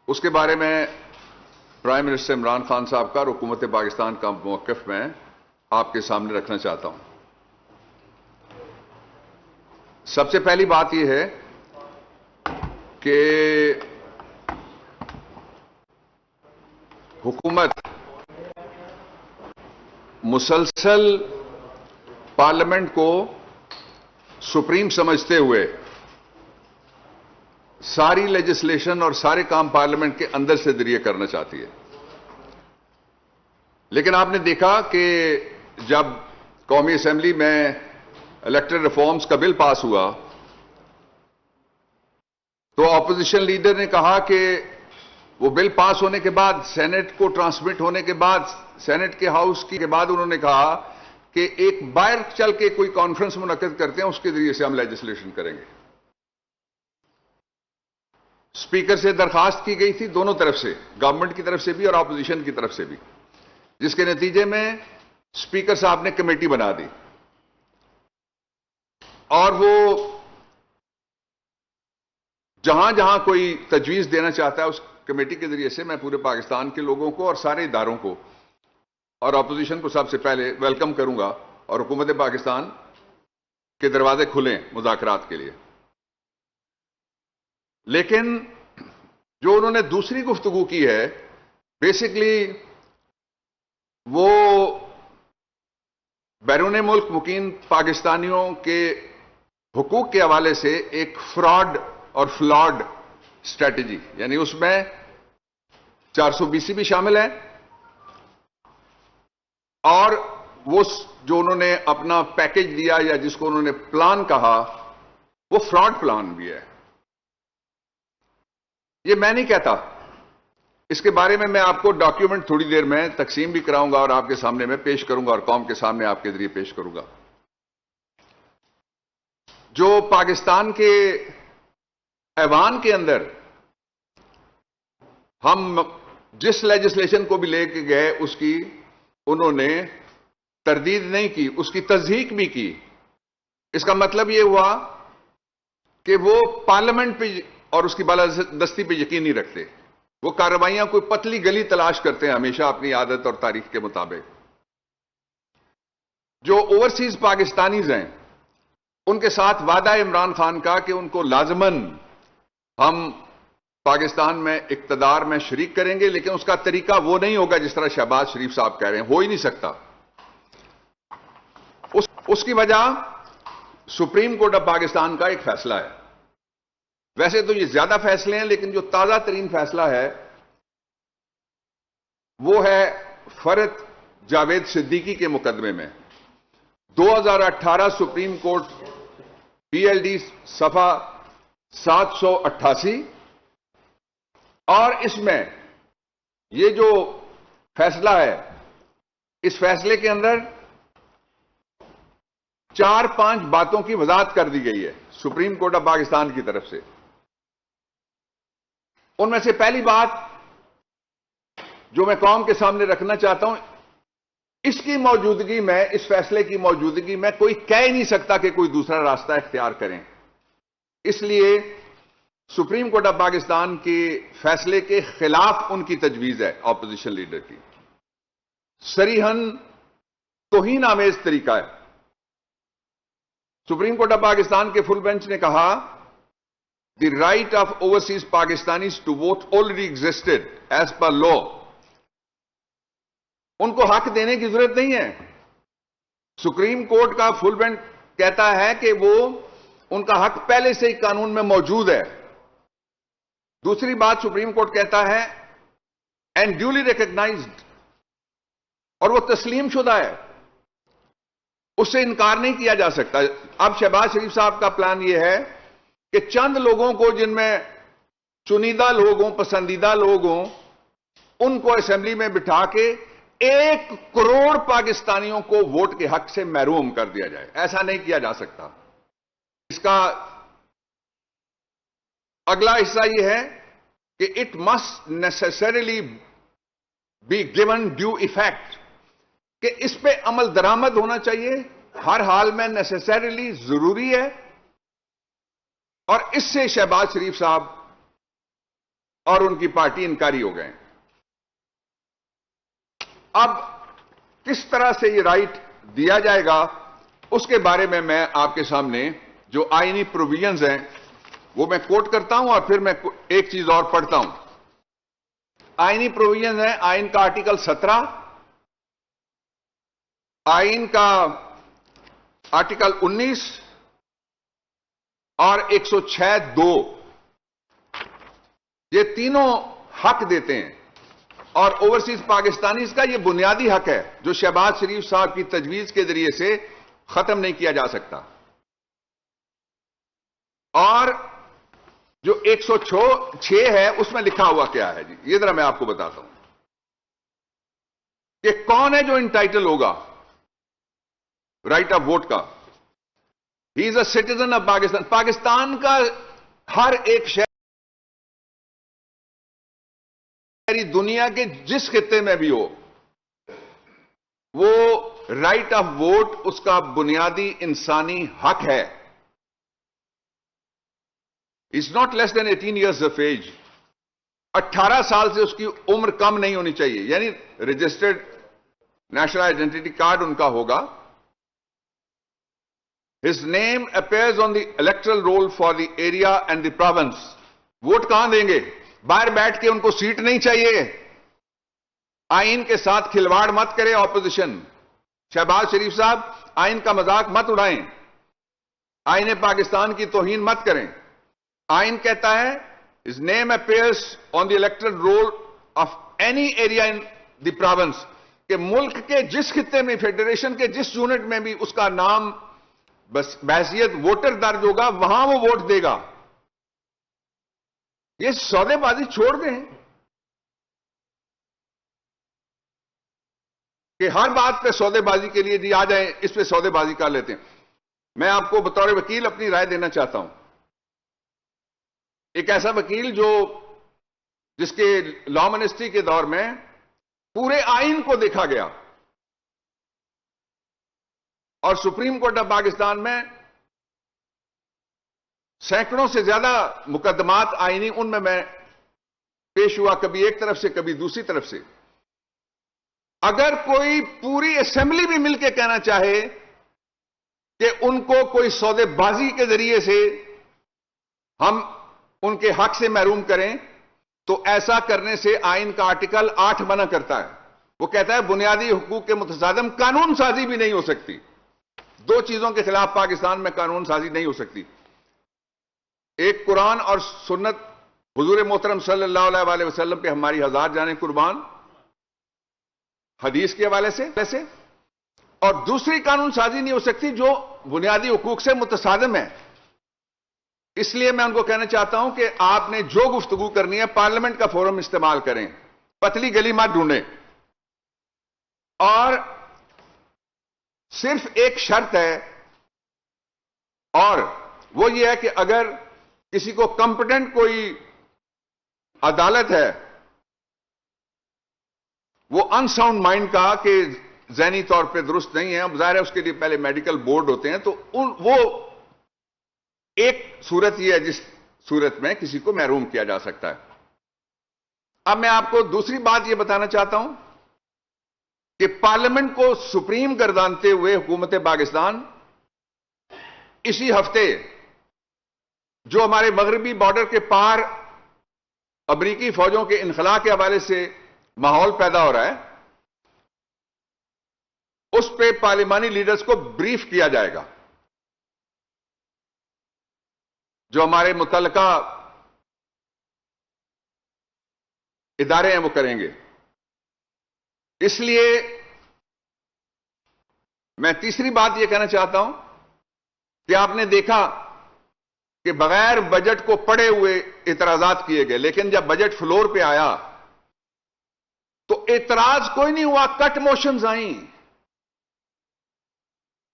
उसके बारे में प्राइम मिनिस्टर इमरान खान साहब का और हुकूमत पाकिस्तान का मौक़िफ़ मैं आपके सामने रखना चाहता हूं। सबसे पहली बात यह है कि हुकूमत मुसलसल पार्लियामेंट को सुप्रीम समझते हुए सारी लेजिस्लेशन और सारे काम पार्लियामेंट के अंदर से जरिए करना चाहती है। लेकिन आपने देखा कि जब कौमी असेंबली में इलेक्टोरल रिफॉर्म्स का बिल पास हुआ तो ऑपोजिशन लीडर ने कहा कि वो बिल पास होने के बाद, सेनेट को ट्रांसमिट होने के बाद, सेनेट के हाउस के बाद उन्होंने कहा कि एक बाहर चल के कोई कॉन्फ्रेंस मुनक्किद करते हैं, उसके जरिए से हम लेजिस्लेशन करेंगे। स्पीकर से दरखास्त की गई थी दोनों तरफ से, गवर्नमेंट की तरफ से भी और ऑपोजिशन की तरफ से भी, जिसके नतीजे में स्पीकर साहब ने कमेटी बना दी और वो जहां जहां कोई तजवीज देना चाहता है उस कमेटी के जरिए से मैं पूरे पाकिस्तान के लोगों को और सारे इदारों को और ऑपोजिशन को सबसे पहले वेलकम करूंगा और हुकूमत पाकिस्तान के दरवाजे खुले मुज़ाकरात के लिए। लेकिन जो उन्होंने दूसरी गुफ्तगू की है, बेसिकली वो बैरून मुल्क मुकीम पाकिस्तानियों के हुकूक के हवाले से एक फ्रॉड और फ्लॉड स्ट्रेटजी, यानी उसमें 420 भी शामिल है और वो जो उन्होंने अपना पैकेज दिया या जिसको उन्होंने प्लान कहा वो फ्रॉड प्लान भी है। ये मैं नहीं कहता, इसके बारे में मैं आपको डॉक्यूमेंट थोड़ी देर में तकसीम भी कराऊंगा और आपके सामने मैं पेश करूंगा और कौम के सामने आपके जरिए पेश करूंगा। जो पाकिस्तान के ऐवान के अंदर हम जिस लेजिस्लेशन को भी लेके गए उसकी उन्होंने तरदीद नहीं की, उसकी तस्दीक भी की। इसका मतलब यह हुआ कि वो पार्लियामेंट पे और उसकी बालादस्ती पे यकीन नहीं रखते। वो कार्रवाइयां कोई पतली गली तलाश करते हैं हमेशा अपनी आदत और तारीख के मुताबिक। जो ओवरसीज पाकिस्तानीज हैं उनके साथ वादा इमरान खान का कि उनको लाजमन हम पाकिस्तान में इक्तदार में शरीक करेंगे, लेकिन उसका तरीका वो नहीं होगा जिस तरह शहबाज शरीफ साहब कह रहे हैं, हो ही नहीं सकता। उसकी वजह सुप्रीम कोर्ट ऑफ पाकिस्तान का एक फैसला है। वैसे तो ये ज्यादा फैसले हैं, लेकिन जो ताजा तरीन फैसला है वो है फरत जावेद सिद्दीकी के मुकदमे में 2018 सुप्रीम कोर्ट PLD सफा 788। और इसमें ये जो फैसला है, इस फैसले के अंदर 4-5 बातों की वजाहत कर दी गई है सुप्रीम कोर्ट ऑफ पाकिस्तान की तरफ से। उनमें से पहली बात जो मैं कौम के सामने रखना चाहता हूं, इसकी मौजूदगी में, इस फैसले की मौजूदगी में कोई कह ही नहीं सकता कि कोई दूसरा रास्ता इख्तियार करें। इसलिए सुप्रीम कोर्ट ऑफ पाकिस्तान के फैसले के खिलाफ उनकी तजवीज है ऑपोजिशन लीडर की, सरीहन तौहीन आमेज तरीका है। सुप्रीम कोर्ट ऑफ पाकिस्तान के फुल बेंच ने कहा the right of overseas Pakistanis to vote already existed as per law. उनको हक देने की जरूरत नहीं है। सुप्रीम कोर्ट का फुल बेंच कहता है कि वो उनका हक पहले से ही कानून में मौजूद है। दूसरी बात सुप्रीम कोर्ट कहता है एंड ड्यूली रिकॉग्नाइज्ड, और वो तस्लीम शुदा है, उससे इनकार नहीं किया जा सकता। अब शहबाज शरीफ साहब का प्लान यह है कि चंद लोगों को, जिनमें चुनिंदा लोग हों, पसंदीदा लोग हों, उनको असेंबली में बिठा के 1 करोड़ पाकिस्तानियों को वोट के हक से महरूम कर दिया जाए। ऐसा नहीं किया जा सकता। इसका अगला हिस्सा यह है कि it must necessarily be given due effect, कि इस पे अमल दरामद होना चाहिए, हर हाल में नेसेसरीली जरूरी है। और इससे शहबाज शरीफ साहब और उनकी पार्टी इनकारी हो गए। अब किस तरह से ये राइट दिया जाएगा उसके बारे में मैं आपके सामने जो आईनी प्रोविजंस हैं वो मैं कोट करता हूं और फिर मैं एक चीज और पढ़ता हूं। आईनी प्रोविजंस है आइन का आर्टिकल 17, आइन का आर्टिकल 19 और 106(2). ये तीनों हक देते हैं और ओवरसीज पाकिस्तानीज का ये बुनियादी हक है जो शहबाज शरीफ साहब की तजवीज के जरिए से खत्म नहीं किया जा सकता। और जो 106 है उसमें लिखा हुआ क्या है जी, ये जरा मैं आपको बताता हूं कि कौन है जो इंटाइटल होगा राइट ऑफ वोट का। He is a citizen of Pakistan. Pakistan का हर एक शहरी दुनिया के जिस खित्ते में भी हो वो राइट ऑफ वोट उसका बुनियादी इंसानी हक है। Is not less than 18 years of age. 18 साल से उसकी उम्र कम नहीं होनी चाहिए, यानी रजिस्टर्ड नेशनल आइडेंटिटी कार्ड उनका होगा। His name appears on the electoral roll for the area and the province. Vote कहां देंगे? बाहर बैठ के उनको सीट नहीं चाहिए। आइन के साथ खिलवाड़ मत करें ऑपोजिशन। शहबाज शरीफ साहब आइन का मजाक मत उड़ाएं, आइन पाकिस्तान की तौहीन मत करें। आइन कहता है His name appears on the electoral roll of any area in the province, कि मुल्क के जिस खित्ते में, फेडरेशन के जिस यूनिट में भी उसका नाम बस बहसियत वोटर दर्ज होगा वहां वो वोट देगा। ये सौदेबाजी छोड़ दें कि हर बात पे सौदेबाजी के लिए जी आ जाएं, इस पे सौदेबाजी कर लेते हैं। मैं आपको बतौर वकील अपनी राय देना चाहता हूं। एक ऐसा वकील जिसके लॉ मिनिस्ट्री के दौर में पूरे आइन को देखा गया और सुप्रीम कोर्ट ऑफ पाकिस्तान में सैकड़ों से ज्यादा मुकदमात आईनी उनमें मैं पेश हुआ, कभी एक तरफ से कभी दूसरी तरफ से। अगर कोई पूरी असेंबली भी मिलकर कहना चाहे कि उनको कोई सौदेबाजी के जरिए से हम उनके हक से महरूम करें, तो ऐसा करने से आइन का आर्टिकल 8 मना करता है। वो कहता है बुनियादी हुकूक के मुतसादम कानून साजी भी नहीं हो सकती। दो चीजों के खिलाफ पाकिस्तान में कानून साजी नहीं हो सकती, एक कुरान और सुन्नत, हुजूर मोहतरम सल्लल्लाहु अलैहि वसल्लम पे हमारी हजार जाने कुर्बान, हदीस के हवाले से, और दूसरी कानून साजी नहीं हो सकती जो बुनियादी हुकूक से मुतसादिम है। इसलिए मैं उनको कहना चाहता हूं कि आपने जो गुफ्तगू करनी है पार्लियामेंट का फोरम इस्तेमाल करें, पतली गली मत ढूंढें। और सिर्फ एक शर्त है और वो ये है कि अगर किसी को कॉम्पिटेंट कोई अदालत है, वो अनसाउंड माइंड का कि ज़हनी तौर पे दुरुस्त नहीं है, ज़ाहिर है उसके लिए पहले मेडिकल बोर्ड होते हैं, तो वो एक सूरत ही है जिस सूरत में किसी को महरूम किया जा सकता है। अब मैं आपको दूसरी बात यह बताना चाहता हूं कि पार्लियामेंट को सुप्रीम गर्दानते हुए हुकूमत पाकिस्तान इसी हफ्ते जो हमारे मगरबी बॉर्डर के पार अमरीकी फौजों के इनखला के हवाले से माहौल पैदा हो रहा है, उस पे पार्लिमानी लीडर्स को ब्रीफ किया जाएगा। जो हमारे मुतल्लिका इदारे हैं वो करेंगे। इसलिए मैं तीसरी बात यह कहना चाहता हूं कि आपने देखा कि बगैर बजट को पढ़े हुए इतराजात किए गए, लेकिन जब बजट फ्लोर पे आया तो एतराज कोई नहीं हुआ, कट मोशंस आई।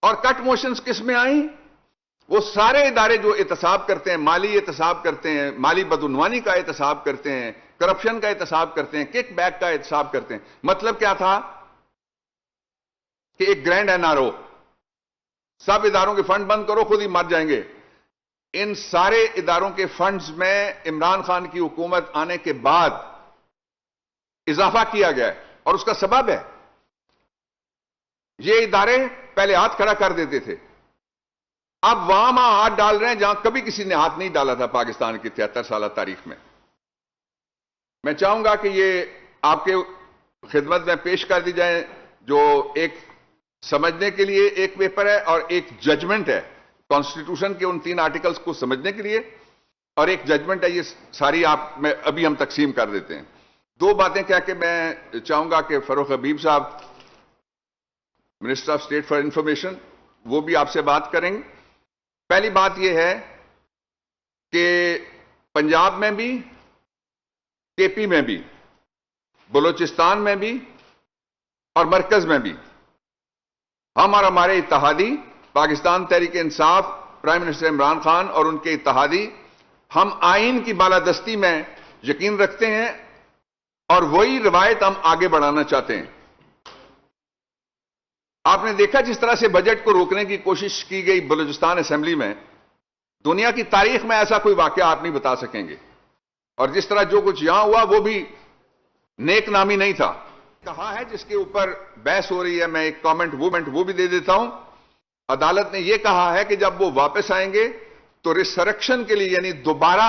और कट मोशंस किस में आई? वो सारे इदारे जो एहतसाब करते हैं, माली एहतसाब करते हैं, माली बदउनवानी का एहतसाब करते हैं, करप्शन का एहतसाब करते हैं, किक बैक का एहतसाब करते हैं। मतलब क्या था कि एक ग्रैंड एनआरओ, सब इदारों के फंड बंद करो, खुद ही मर जाएंगे। इन सारे इदारों के फंड्स में इमरान खान की हुकूमत आने के बाद इजाफा किया गया है और उसका सबब है ये इदारे पहले हाथ खड़ा कर देते थे, अब वहां हाथ डाल रहे हैं जहां कभी किसी ने हाथ नहीं डाला था पाकिस्तान की 73 साल तारीख में। मैं चाहूंगा कि ये आपके खिदमत में पेश कर दी जाए, जो एक समझने के लिए एक पेपर है और एक जजमेंट है कॉन्स्टिट्यूशन के उन 3 आर्टिकल्स को समझने के लिए, और एक जजमेंट है। ये सारी आप में अभी हम तकसीम कर देते हैं। 2 बातें कह के मैं चाहूंगा कि फरूख हबीब साहब minister of state for information वो भी आपसे बात करेंगे। पहली बात यह है कि पंजाब में भी, केपी में भी, बलूचिस्तान में भी और मरकज में भी हम और हमारे इत्तेहादी पाकिस्तान तहरीक इंसाफ, प्राइम मिनिस्टर इमरान खान और उनके इत्तेहादी, हम आइन की बालादस्ती में यकीन रखते हैं और वही रवायत हम आगे बढ़ाना चाहते हैं। आपने देखा जिस तरह से बजट को रोकने की कोशिश की गई बलूचिस्तान असेंबली में, दुनिया की तारीख में ऐसा कोई वाकया आप नहीं बता सकेंगे। और जिस तरह जो कुछ यहां हुआ वो भी नेक नामी नहीं था। कहा है जिसके ऊपर बहस हो रही है, मैं एक कमेंट वो भी दे देता हूं। अदालत ने यह कहा है कि जब वो वापस आएंगे तो रिसरेक्शन के लिए यानी दोबारा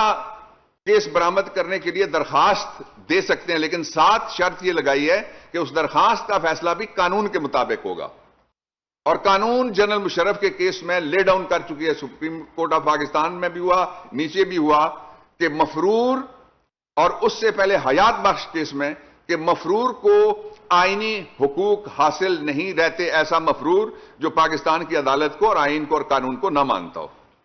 केस बरामद करने के लिए दरखास्त दे सकते हैं, लेकिन साथ शर्त यह लगाई है कि उस दरखास्त का फैसला भी कानून के मुताबिक होगा। और कानून जनरल मुशर्रफ के केस में ले डाउन कर चुकी है, सुप्रीम कोर्ट ऑफ पाकिस्तान में भी हुआ, नीचे भी हुआ, कि मफरूर और उससे पहले हयात बख्श केस में कि मफरूर को आईनी हुकूक हासिल नहीं रहते, ऐसा मफरूर जो पाकिस्तान की अदालत को और आइन को और कानून को न मानता हो।